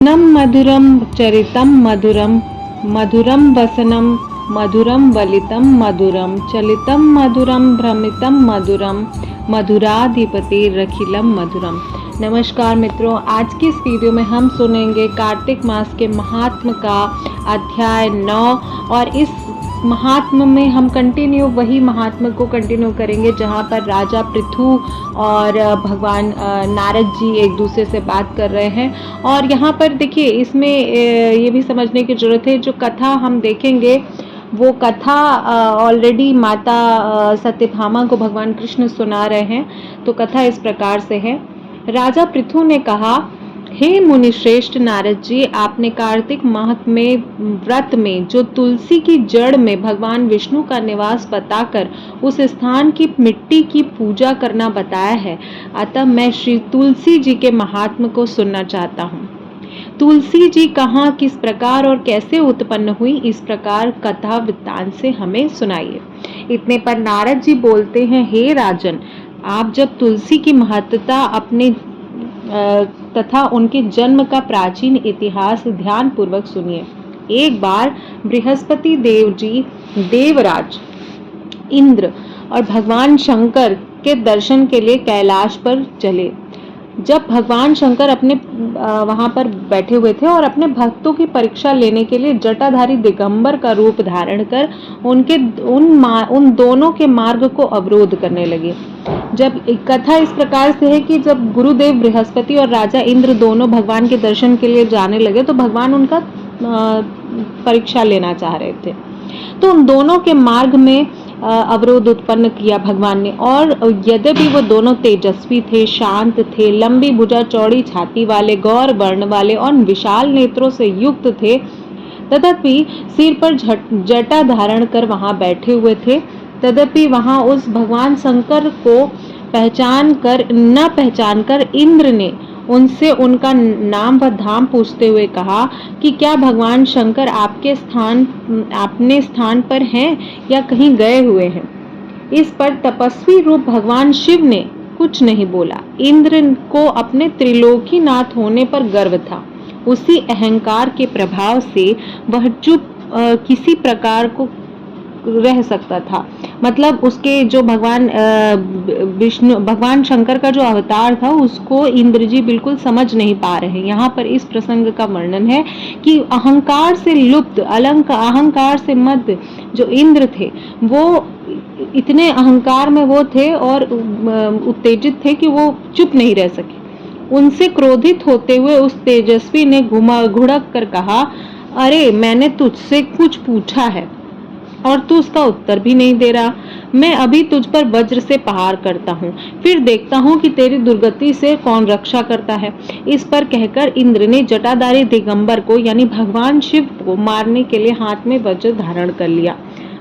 नम मधुरम चरितम मधुरम मधुरम वसनम मधुरम वलितम मधुरम चलितम मधुरम भ्रमितम मधुरम मधुराधिपति रखिलम मधुरम। नमस्कार मित्रों, आज की इस वीडियो में हम सुनेंगे कार्तिक मास के महात्म का अध्याय 9 और इस महात्म में हम वही महात्म को कंटिन्यू करेंगे जहाँ पर राजा पृथु और भगवान नारद जी एक दूसरे से बात कर रहे हैं। और यहाँ पर देखिए, इसमें ये भी समझने की जरूरत है, जो कथा हम देखेंगे वो कथा ऑलरेडी माता सत्यभामा को भगवान कृष्ण सुना रहे हैं। तो कथा इस प्रकार से है। राजा पृथु ने कहा, हे मुनि श्रेष्ठ नारद जी, आपने कार्तिक माह में व्रत में जो तुलसी की जड़ में भगवान विष्णु का निवास बताकर उस स्थान की मिट्टी की पूजा करना बताया है। अतः मैं श्री तुलसी जी के महात्म को सुनना चाहता हूँ। तुलसी जी कहाँ, किस प्रकार और कैसे उत्पन्न हुई, इस प्रकार कथा वृत्तांत से हमें सुनाइए। इतने पर नारद जी बोलते हैं, हे राजन, आप जब तुलसी की महत्ता अपने तथा उनके जन्म का प्राचीन इतिहास ध्यान पूर्वक सुनिए। एक बार बृहस्पति देव जी, देवराज इंद्र और भगवान शंकर के दर्शन के लिए कैलाश पर चले। जब भगवान शंकर अपने वहां पर बैठे हुए थे और अपने भक्तों की परीक्षा लेने के लिए जटाधारी दिगंबर का रूप धारण कर उन दोनों के मार्ग को अवरोध करने लगे। जब कथा इस प्रकार से है कि जब गुरुदेव बृहस्पति और राजा इंद्र दोनों भगवान के दर्शन के लिए जाने लगे तो भगवान उनका परीक्षा लेना चाह रहे थे। तो उन दोनों के मार्ग में अवरोध उत्पन्न किया भगवान ने। और यद्यपि वो दोनों तेजस्वी थे, शांत थे, लंबी भुजा चौड़ी छाती वाले, गौर वर्ण वाले और विशाल नेत्रों से युक्त थे, तथापि सिर पर जटा धारण कर वहां बैठे हुए थे। तदपि वहां उस भगवान शंकर को न पहचान कर इंद्र ने उनसे उनका नाम व धाम पूछते हुए कहा कि क्या भगवान शंकर अपने स्थान पर हैं या कहीं गए हुए हैं। इस पर तपस्वी रूप भगवान शिव ने कुछ नहीं बोला। इंद्र को अपने त्रिलोकीनाथ होने पर गर्व था। उसी अहंकार के प्रभाव से वह चुप किसी प्रकार को रह सकता था। मतलब उसके जो भगवान शंकर का जो अवतार था उसको इंद्र जी बिल्कुल समझ नहीं पा रहे हैं। यहाँ पर इस प्रसंग का वर्णन है कि अहंकार से लुप्त, अहंकार से मद जो इंद्र थे वो इतने अहंकार में वो थे और उत्तेजित थे कि वो चुप नहीं रह सके। उनसे क्रोधित होते हुए उस तेजस्वी ने घुड़क कर कहा, अरे मैंने तुझसे कुछ पूछा है और तू उसका उत्तर भी नहीं दे रहा। मैं अभी तुझ पर वज्र से प्रहार करता हूँ, फिर देखता हूँ कि तेरी दुर्गति से कौन रक्षा करता है। इस पर कहकर इंद्र ने जटाधारी दिगंबर को यानी भगवान शिव को मारने के लिए हाथ में वज्र धारण कर लिया।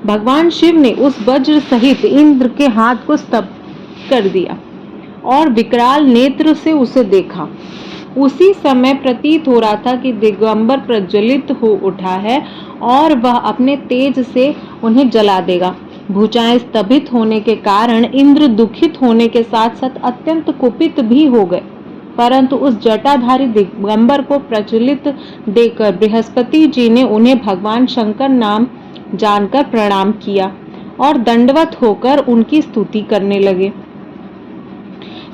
भगवान शिव ने उस वज्र सहित इंद्र के हाथ को स्तब्ध कर दिया और विकराल नेत्र से उसे देखा। उसी समय प्रतीत हो रहा था कि दिगंबर प्रज्वलित हो उठा है और वह अपने तेज से उन्हें जला देगा। भुजाएं स्तंभित होने के कारण इंद्र दुखित होने के साथ साथ अत्यंत कुपित भी हो गए। परंतु उस जटाधारी दिगंबर को प्रज्वलित देखकर बृहस्पति जी ने उन्हें भगवान शंकर नाम जानकर प्रणाम किया और दंडवत होकर उनकी स्तुति करने लगे।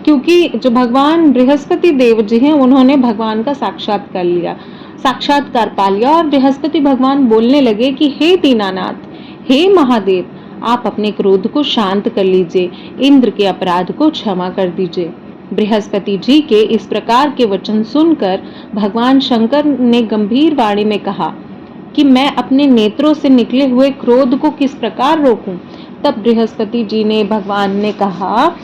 क्योंकि जो भगवान बृहस्पति देव जी हैं उन्होंने भगवान का साक्षात्कार पा लिया और बृहस्पति भगवान बोलने लगे कि हे दीनानाथ, हे महादेव, आप अपने क्रोध को शांत कर लीजिए, इंद्र के अपराध को क्षमा कर दीजिए। बृहस्पति जी के इस प्रकार के वचन सुनकर भगवान शंकर ने गंभीर वाणी में कहा कि मैं अपने नेत्रों से निकले हुए क्रोध को किस प्रकार रोकूं। तब बृहस्पति जी ने भगवान ने कहा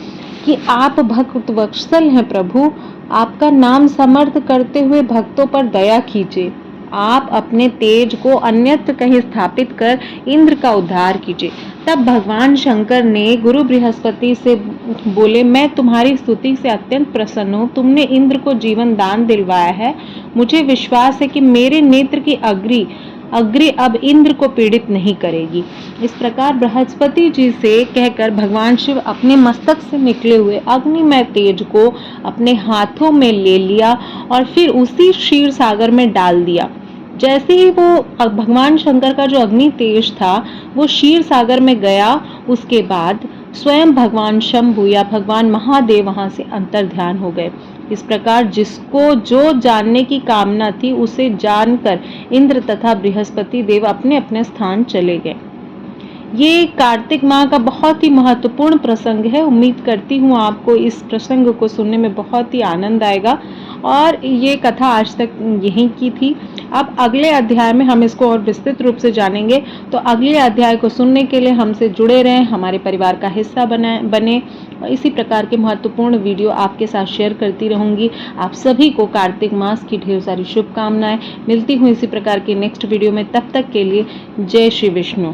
कि आप भक्त वत्सल हैं प्रभु, आपका नाम समर्थ करते हुए भक्तों पर दया कीजिए। आप अपने तेज को अन्यत्र कहीं स्थापित कर इंद्र का उद्धार कीजिए। तब भगवान शंकर ने गुरु बृहस्पति से बोले, मैं तुम्हारी स्तुति से अत्यंत प्रसन्न हूँ। तुमने इंद्र को जीवन दान दिलवाया है। मुझे विश्वास है कि मेरे नेत्र की अग्नि अग्नि अब इंद्र को पीड़ित नहीं करेगी। इस प्रकार बृहस्पति जी से कहकर भगवान शिव अपने मस्तक से निकले हुए अग्निमय तेज को अपने हाथों में ले लिया और फिर उसी क्षीर सागर में डाल दिया। जैसे ही वो भगवान शंकर का जो अग्नि तेज था वो क्षीर सागर में गया, उसके बाद स्वयं भगवान शंभु या भगवान महादेव वहां से अंतर्ध्यान हो गए। इस प्रकार जिसको जो जानने की कामना थी उसे जानकर इंद्र तथा बृहस्पति देव अपने अपने स्थान चले गए। ये कार्तिक माह का बहुत ही महत्वपूर्ण प्रसंग है। उम्मीद करती हूँ आपको इस प्रसंग को सुनने में बहुत ही आनंद आएगा और ये कथा आज तक यहीं की थी। अब अगले अध्याय में हम इसको और विस्तृत रूप से जानेंगे, तो अगले अध्याय को सुनने के लिए हमसे जुड़े रहें, हमारे परिवार का हिस्सा बने। इसी प्रकार के महत्वपूर्ण वीडियो आपके साथ शेयर करती रहूंगी। आप सभी को कार्तिक मास की ढेर सारी शुभकामनाएं। मिलती हूँ इसी प्रकार के नेक्स्ट वीडियो में, तब तक के लिए जय श्री विष्णु।